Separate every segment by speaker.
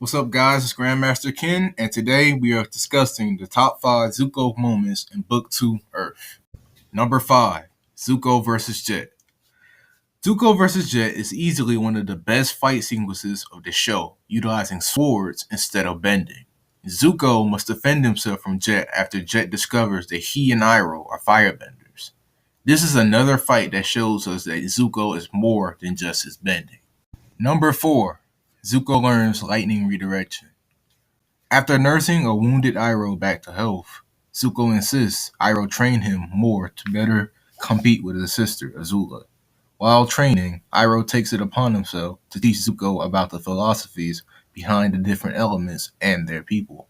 Speaker 1: What's up, guys? It's Grandmaster Ken, and today we are discussing the top 5 Zuko moments in Book 2 Earth. Number 5, Zuko vs. Jet. Zuko vs. Jet is easily one of the best fight sequences of the show, utilizing swords instead of bending. Zuko must defend himself from Jet after Jet discovers that he and Iroh are firebenders. This is another fight that shows us that Zuko is more than just his bending. Number 4, Zuko learns lightning redirection. After nursing a wounded Iroh back to health, Zuko insists Iroh train him more to better compete with his sister, Azula. While training, Iroh takes it upon himself to teach Zuko about the philosophies behind the different elements and their people.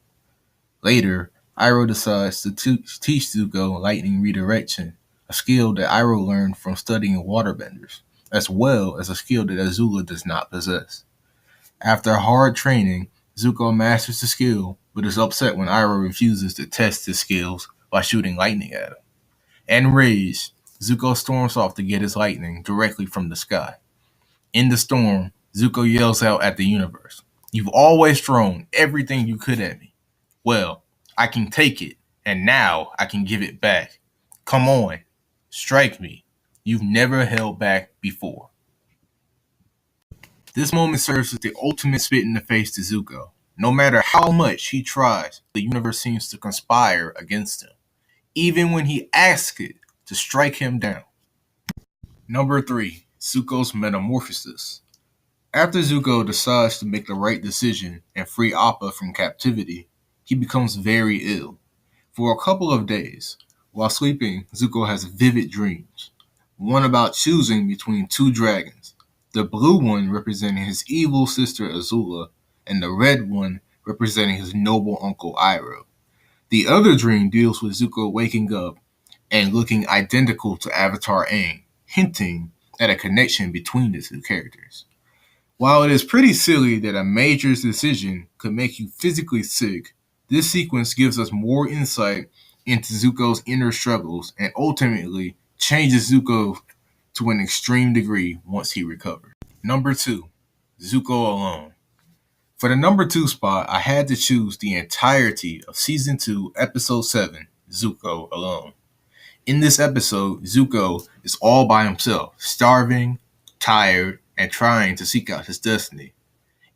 Speaker 1: Later, Iroh decides to teach Zuko lightning redirection, a skill that Iroh learned from studying waterbenders, as well as a skill that Azula does not possess. After hard training, Zuko masters the skill, but is upset when Iroh refuses to test his skills by shooting lightning at him. Enraged, Zuko storms off to get his lightning directly from the sky. In the storm, Zuko yells out at the universe, "You've always thrown everything you could at me. Well, I can take it, and now I can give it back. Come on, strike me. You've never held back before." This moment serves as the ultimate spit in the face to Zuko. No matter how much he tries, the universe seems to conspire against him, even when he asks it to strike him down. Number 3, Zuko's metamorphosis. After Zuko decides to make the right decision and free Appa from captivity, he becomes very ill. For a couple of days, while sleeping, Zuko has vivid dreams. One about choosing between two dragons. The blue one representing his evil sister Azula, and the red one representing his noble uncle Iroh. The other dream deals with Zuko waking up and looking identical to Avatar Aang, hinting at a connection between the two characters. While it is pretty silly that a major decision could make you physically sick, this sequence gives us more insight into Zuko's inner struggles and ultimately changes Zuko to an extreme degree once he recovers. Number 2, Zuko alone. For the number 2 spot, I had to choose the entirety of Season 2, Episode 7, Zuko Alone. In this episode, Zuko is all by himself, starving, tired, and trying to seek out his destiny.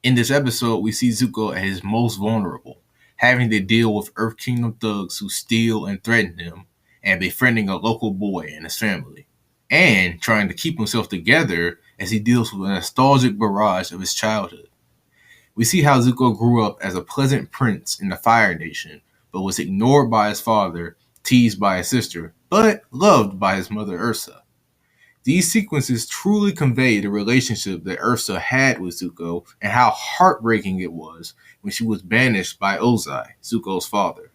Speaker 1: In this episode, we see Zuko at his most vulnerable, having to deal with Earth Kingdom thugs who steal and threaten him, and befriending a local boy and his family, and trying to keep himself together as he deals with a nostalgic barrage of his childhood. We see how Zuko grew up as a pleasant prince in the Fire Nation, but was ignored by his father, teased by his sister, but loved by his mother Ursa. These sequences truly convey the relationship that Ursa had with Zuko and how heartbreaking it was when she was banished by Ozai, Zuko's father.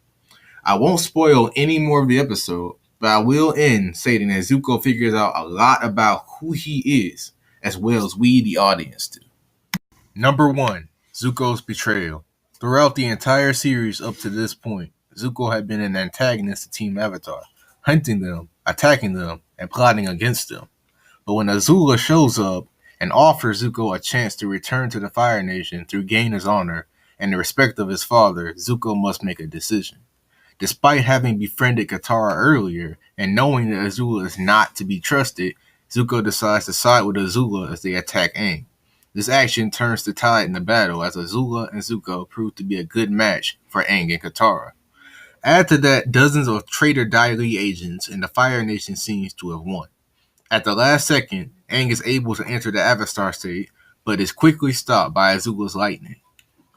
Speaker 1: I won't spoil any more of the episode, but I will end stating that Zuko figures out a lot about who he is, as well as we, the audience, do. Number 1, Zuko's betrayal. Throughout the entire series up to this point, Zuko had been an antagonist to Team Avatar, hunting them, attacking them, and plotting against them. But when Azula shows up and offers Zuko a chance to return to the Fire Nation through gain his honor and the respect of his father, Zuko must make a decision. Despite having befriended Katara earlier and knowing that Azula is not to be trusted, Zuko decides to side with Azula as they attack Aang. This action turns the tide in the battle as Azula and Zuko prove to be a good match for Aang and Katara. Add to that dozens of traitor Dai Li agents and the Fire Nation seems to have won. At the last second, Aang is able to enter the Avatar state, but is quickly stopped by Azula's lightning.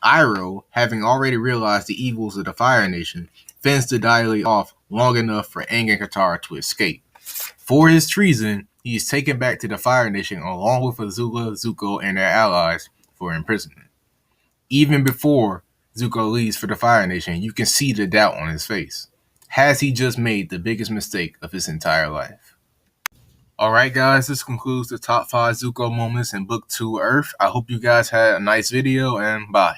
Speaker 1: Iroh, having already realized the evils of the Fire Nation, fends the Dai Li off long enough for Aang and Katara to escape. For his treason, he is taken back to the Fire Nation along with Azula, Zuko, and their allies for imprisonment. Even before Zuko leaves for the Fire Nation, you can see the doubt on his face. Has he just made the biggest mistake of his entire life? Alright guys, this concludes the top 5 Zuko moments in Book 2 Earth. I hope you guys had a nice video, and bye.